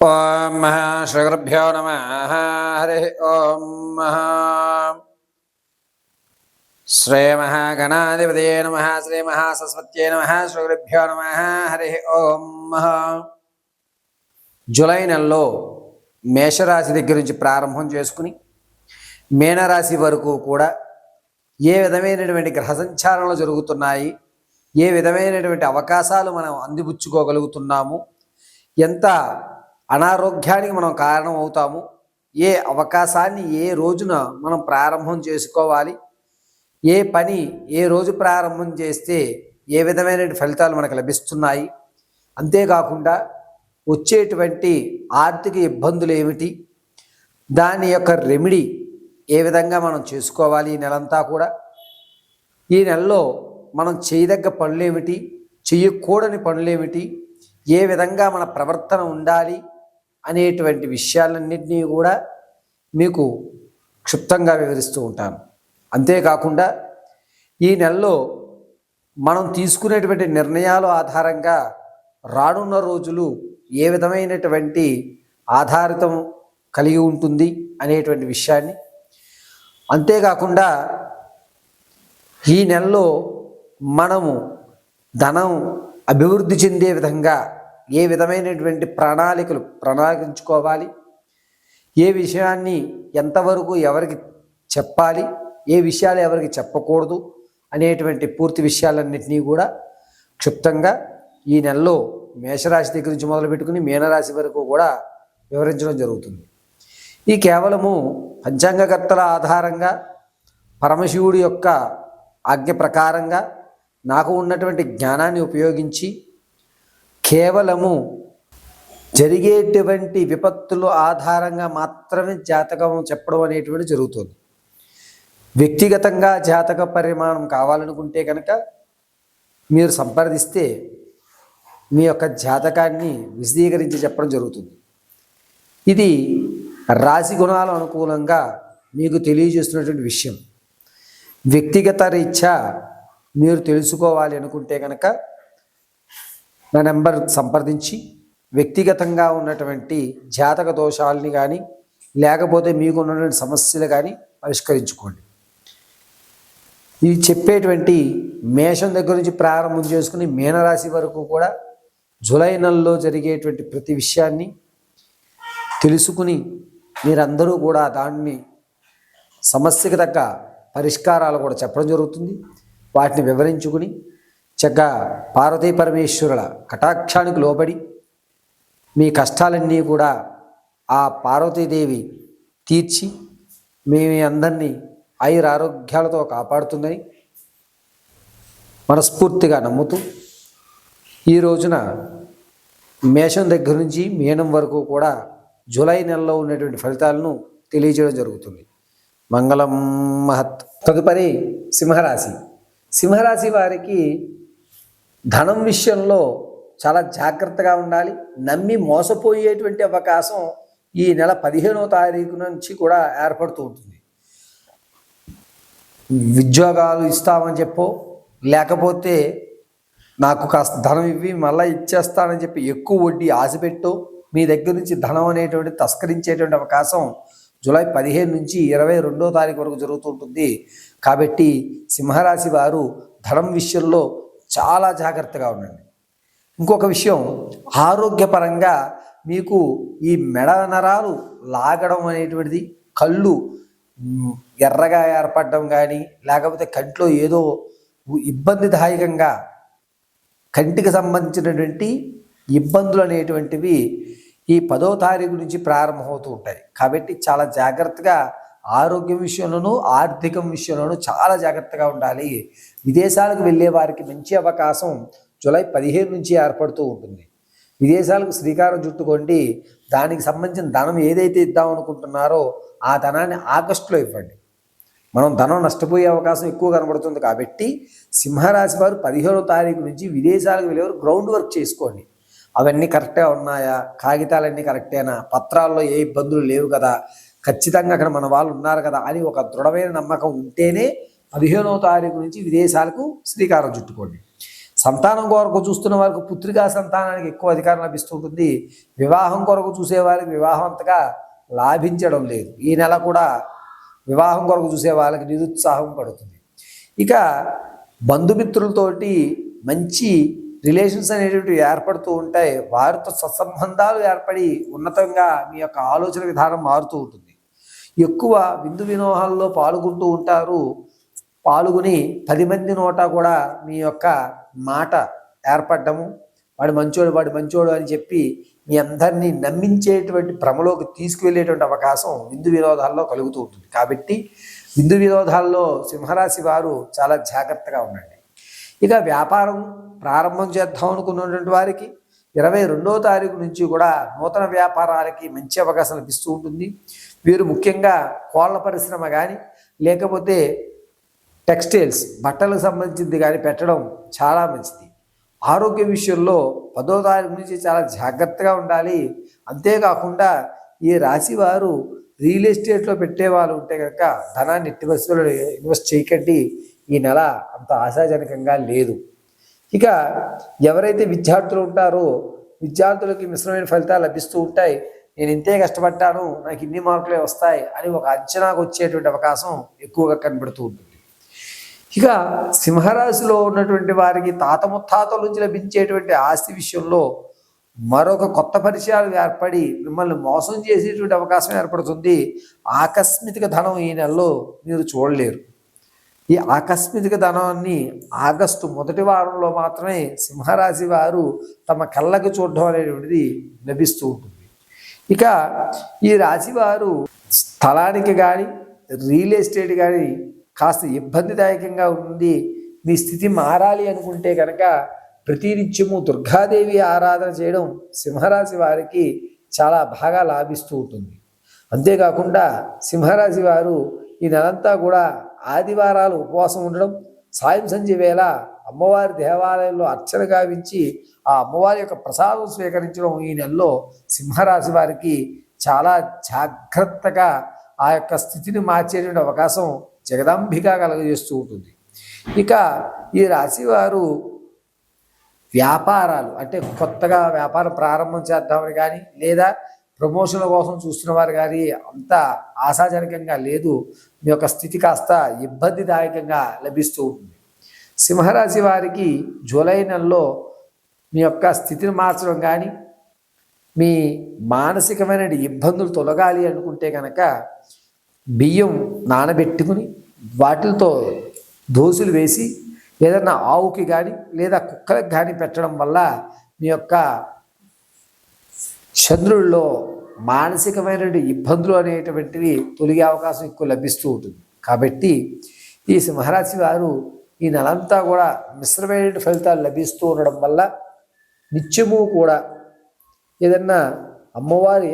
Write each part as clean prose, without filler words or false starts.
ఓం శ్రీగురుభ్యో నమ. హరి ఓం శ్రీ మహాగణాధిపతయే నమ. శ్రీ మహాసరస్వత్యై నమ. శ్రీగురుభ్యో నమ. హరి ఓం. జూలై నెలలో మేషరాశి దగ్గర నుంచి ప్రారంభం చేసుకుని మీనరాశి వరకు కూడా ఏ విధమైనటువంటి గ్రహ సంచారాలు జరుగుతున్నాయి, ఏ విధమైనటువంటి అవకాశాలు మనం అందిపుచ్చుకోగలుగుతున్నాము, ఎంత అనారోగ్యానికి మనం కారణం అవుతాము, ఏ అవకాశాన్ని ఏ రోజున మనం ప్రారంభం చేసుకోవాలి, ఏ పని ఏ రోజు ప్రారంభం చేస్తే ఏ విధమైన ఫలితాలు మనకు లభిస్తున్నాయి, అంతేకాకుండా వచ్చేటువంటి ఆర్థిక ఇబ్బందులు ఏమిటి, దాని యొక్క రెమెడీ ఏ విధంగా మనం చేసుకోవాలి, ఈ నెలంతా కూడా ఈ నెలలో మనం చేయదగ్గ పనులేమిటి, చెయ్యకూడని పనులేమిటి, ఏ విధంగా మన ప్రవర్తన ఉండాలి అనేటువంటి విషయాలన్నింటినీ కూడా మీకు క్షుప్తంగా వివరిస్తూ ఉంటాను. అంతేకాకుండా ఈ నెలలో మనం తీసుకునేటువంటి నిర్ణయాల ఆధారంగా రానున్న రోజులు ఏ విధమైనటువంటి ఆధారితం కలిగి ఉంటుంది అనేటువంటి విషయాన్ని, అంతేకాకుండా ఈ నెలలో మనము ధనం అభివృద్ధి చెందే విధంగా ఏ విధమైనటువంటి ప్రణాళించుకోవాలి, ఏ విషయాన్ని ఎంతవరకు ఎవరికి చెప్పాలి, ఏ విషయాలు ఎవరికి చెప్పకూడదు అనేటువంటి పూర్తి విషయాలన్నింటినీ కూడా క్షుప్తంగా ఈ నెలలో మేషరాశి దగ్గర నుంచి మొదలుపెట్టుకుని మీనరాశి వరకు కూడా వివరించడం జరుగుతుంది. ఈ కేవలము పంచాంగకర్తల ఆధారంగా పరమశివుడి యొక్క ఆజ్ఞ ప్రకారంగా నాకు ఉన్నటువంటి జ్ఞానాన్ని ఉపయోగించి కేవలము జరిగేటువంటి విపత్తుల ఆధారంగా మాత్రమే జాతకం చెప్పడం అనేటువంటి జరుగుతుంది. వ్యక్తిగతంగా జాతక పరిమాణం కావాలనుకుంటే కనుక మీరు సంప్రదిస్తే మీ యొక్క జాతకాన్ని విశదీకరించి చెప్పడం జరుగుతుంది. ఇది రాశి గుణాల అనుకూలంగా మీకు తెలియజేస్తున్నటువంటి విషయం. వ్యక్తిగత రీత్యా మీరు తెలుసుకోవాలి అనుకుంటే కనుక నా నెంబర్ సంప్రదించి వ్యక్తిగతంగా ఉన్నటువంటి జాతక దోషాలని కానీ లేకపోతే మీకు ఉన్నటువంటి సమస్యలు కానీ పరిష్కరించుకోండి. ఇవి చెప్పేటువంటి మేషం దగ్గర నుంచి ప్రారంభం చేసుకుని మీనరాశి వరకు కూడా జూలై నెలలో జరిగేటువంటి ప్రతి విషయాన్ని తెలుసుకుని మీరందరూ కూడా దాన్ని సమస్యకు తగ్గ పరిష్కారాలు కూడా చెప్పడం జరుగుతుంది. వాటిని వివరించుకుని చక్కగా పార్వతీ పరమేశ్వరుల కటాక్షానికి లోబడి మీ కష్టాలన్నీ కూడా ఆ పార్వతీదేవి తీర్చి మీ అందరినీ ఆయురారోగ్యాలతో కాపాడుతుందని మనస్ఫూర్తిగా నమ్ముతూ ఈ రోజున మేషం దగ్గర నుంచి మీనం వరకు కూడా జూలై నెలలో ఉన్నటువంటి ఫలితాలను తెలియజేయడం జరుగుతుంది. మంగళం మహత్. తదుపరి సింహరాశి. సింహరాశి వారికి ధనం విషయంలో చాలా జాగ్రత్తగా ఉండాలి. నమ్మి మోసపోయేటువంటి అవకాశం ఈ నెల 15వ తారీఖు నుంచి కూడా ఏర్పడుతూ ఉంటుంది. ఉద్యోగాలు ఇస్తామని చెప్పో లేకపోతే నాకు కాస్త ధనం ఇవ్వి మళ్ళీ ఇచ్చేస్తానని చెప్పి ఎక్కువ వడ్డీ ఆశపెట్టో మీ దగ్గర నుంచి ధనం అనేటువంటి తస్కరించేటువంటి అవకాశం జూలై 15 నుంచి 22వ తారీఖు వరకు జరుగుతుంటుంది. కాబట్టి సింహరాశి వారు ధనం విషయంలో చాలా జాగ్రత్తగా ఉండండి. ఇంకొక విషయం, ఆరోగ్యపరంగా మీకు ఈ మెడ నరాలు లాగడం అనేటువంటిది, కళ్ళు ఎర్రగా ఏర్పడడం కానీ లేకపోతే కంట్లో ఏదో ఇబ్బందిదాయకంగా కంటికి సంబంధించినటువంటి ఇబ్బందులు అనేటువంటివి ఈ 10వ తారీఖు నుంచి ప్రారంభమవుతూ ఉంటాయి. కాబట్టి చాలా జాగ్రత్తగా ఆరోగ్యం విషయంలోనూ ఆర్థికం విషయంలోనూ చాలా జాగ్రత్తగా ఉండాలి. విదేశాలకు వెళ్ళే వారికి మంచి అవకాశం జూలై 15 నుంచి ఏర్పడుతూ ఉంటుంది. విదేశాలకు శ్రీకారం చుట్టుకోండి. దానికి సంబంధించిన ధనం ఏదైతే ఇద్దాం అనుకుంటున్నారో ఆ ధనాన్ని ఆగస్టులో ఇవ్వండి. మనం ధనం నష్టపోయే అవకాశం ఎక్కువ కనబడుతుంది. కాబట్టి సింహరాశి వారు 15వ తారీఖు నుంచి విదేశాలకు వెళ్ళేవారు గ్రౌండ్ వర్క్ చేసుకోండి. అవన్నీ కరెక్ట్గా ఉన్నాయా, కాగితాలన్నీ కరెక్టేనా, పత్రాల్లో ఏ ఇబ్బందులు లేవు కదా, ఖచ్చితంగా అక్కడ మన వాళ్ళు ఉన్నారు కదా అని ఒక దృఢమైన నమ్మకం ఉంటేనే 15వ తారీఖు నుంచి విదేశాలకు శ్రీకారం చుట్టుకోండి. సంతానం కొరకు చూస్తున్న వారికి పుత్రికా సంతానానికి ఎక్కువ అధికారం లభిస్తూ ఉంటుంది. వివాహం కొరకు చూసే వారికి వివాహం అంతగా లాభించడం లేదు. ఈ నెల కూడా వివాహం కొరకు చూసే వాళ్ళకి నిరుత్సాహం పడుతుంది. ఇక బంధుమిత్రులతోటి మంచి రిలేషన్స్ అనేటువంటివి ఏర్పడుతూ ఉంటాయి. వారితో సత్సంబంధాలు ఏర్పడి ఉన్నతంగా మీ యొక్క ఆలోచన విధానం మారుతూ ఉంటుంది. ఎక్కువ విందు వినోహాల్లో పాల్గొంటూ ఉంటారు. పాల్గొని 10 మంది నోట కూడా మీ యొక్క మాట ఏర్పడము, వాడు మంచోడు అని చెప్పి మీ అందరినీ నమ్మించేటువంటి భ్రమలోకి తీసుకువెళ్ళేటువంటి అవకాశం విందు వినోదాల్లో కలుగుతూ ఉంటుంది. కాబట్టి విందు వినోదాల్లో సింహరాశి వారు చాలా జాగ్రత్తగా ఉండండి. ఇక వ్యాపారం ప్రారంభం చేద్దాం అనుకున్నటువంటి వారికి 22వ తారీఖు నుంచి కూడా నూతన వ్యాపారాలకి మంచి అవకాశం లభిస్తూ ఉంటుంది. వీరు ముఖ్యంగా కోళ్ళ పరిశ్రమ కానీ లేకపోతే టెక్స్టైల్స్ బట్టలకు సంబంధించింది కానీ పెట్టడం చాలా మంచిది. ఆరోగ్య విషయంలో 10వ తారీఖు నుంచి చాలా జాగ్రత్తగా ఉండాలి. అంతేకాకుండా ఈ రాశి వారు రియల్ ఎస్టేట్లో పెట్టేవాళ్ళు ఉంటే కనుక ధనాన్ని ఎట్టి పరిస్థితుల్లో ఇన్వెస్ట్ చేయకండి. ఈ నెల అంత ఆశాజనకంగా లేదు. ఇక ఎవరైతే విద్యార్థులు ఉంటారో విద్యార్థులకి మిశ్రమైన ఫలితాలు లభిస్తూ ఉంటాయి. నేను ఇంతే కష్టపడ్డాను, నాకు ఇన్ని మార్కులే వస్తాయి అని ఒక అంచనాకు వచ్చేటువంటి అవకాశం ఎక్కువగా కనబడుతూ ఉంటుంది. ఇక సింహరాశిలో ఉన్నటువంటి వారికి తాత ముత్తాతల నుంచి లభించేటువంటి ఆస్తి విషయంలో మరొక కొత్త పరిచయాలు ఏర్పడి మిమ్మల్ని మోసం చేసేటువంటి అవకాశం ఏర్పడుతుంది. ఆకస్మిక ధనం ఈ నెలలో మీరు చూడలేరు. ఈ ఆకస్మిక ధనాన్ని ఆగస్టు మొదటి వారంలో మాత్రమే సింహరాశి వారు తమ కళ్ళకి చూడడం అనేటువంటిది లభిస్తూ ఉంటుంది. ఇక ఈ రాశి వారు స్థలానికి కానీ రియల్ ఎస్టేట్ కానీ కాస్త ఇబ్బందిదాయకంగా ఉంది. మీ స్థితి మారాలి అనుకుంటే కనుక ప్రతినిత్యము దుర్గాదేవి ఆరాధన చేయడం సింహరాశి వారికి చాలా బాగా లాభిస్తూ ఉంటుంది. అంతేకాకుండా సింహరాశి వారు ఈ నెలంతా కూడా ఆదివారాలు ఉపవాసం ఉండడం, సాయం సంధ్య వేళ అమ్మవారి దేవాలయంలో అర్చన గావించి ఆ అమ్మవారి యొక్క ప్రసాదం స్వీకరించడం ఈ నెలలో సింహరాశి వారికి చాలా జాగ్రత్తగా ఆ యొక్క స్థితిని మార్చేటువంటి అవకాశం జగదాంబిక కలుగజేస్తూ ఉంటుంది. ఇక ఈ రాశివారు వ్యాపారాలు అంటే కొత్తగా వ్యాపారం ప్రారంభం చేద్దామని కానీ లేదా ప్రమోషన్ల కోసం చూస్తున్న వారు కానీ అంత ఆశాజనకంగా లేదు. మీ యొక్క స్థితి కాస్త ఇబ్బందిదాయకంగా లభిస్తూ ఉంటుంది. సింహరాశి వారికి జూలై నెలలో మీ యొక్క స్థితిని మార్చడం కానీ మీ మానసికమైన ఇబ్బందులు తొలగాలి అనుకుంటే కనుక బియ్యం నానబెట్టుకుని వాటితో దోసులు వేసి ఏదన్నా ఆవుకి కానీ లేదా కుక్కలకు కానీ పెట్టడం వల్ల మీ యొక్క చంద్రుల్లో మానసికమైన ఇబ్బందులు అనేటువంటివి తొలగే అవకాశం ఎక్కువ లభిస్తూ ఉంటుంది. కాబట్టి ఈ సింహరాశి వారు ఈ నెలంతా కూడా మిశ్రమైన ఫలితాలు లభిస్తూ ఉండడం వల్ల నిత్యము కూడా ఏదన్నా అమ్మవారి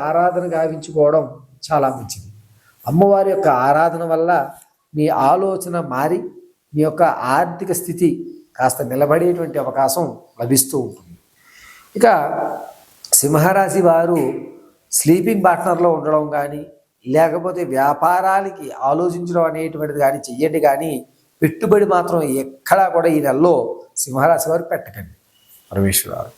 ఆరాధన గావించుకోవడం చాలా మంచిది. అమ్మవారి యొక్క ఆరాధన వల్ల మీ ఆలోచన మారి మీ యొక్క ఆర్థిక స్థితి కాస్త నిలబడేటువంటి అవకాశం లభిస్తూ ఉంటుంది. ఇక సింహరాశి వారు స్లీపింగ్ పార్ట్నర్లో ఉండడం కానీ లేకపోతే వ్యాపారాలకి ఆలోచించడం అనేటువంటిది కానీ చెయ్యండి, కానీ పెట్టుబడి మాత్రం ఎక్కడా కూడా ఈ నెలలో సింహరాశి వారు పెట్టకండి. పరమేశ్వరాలు.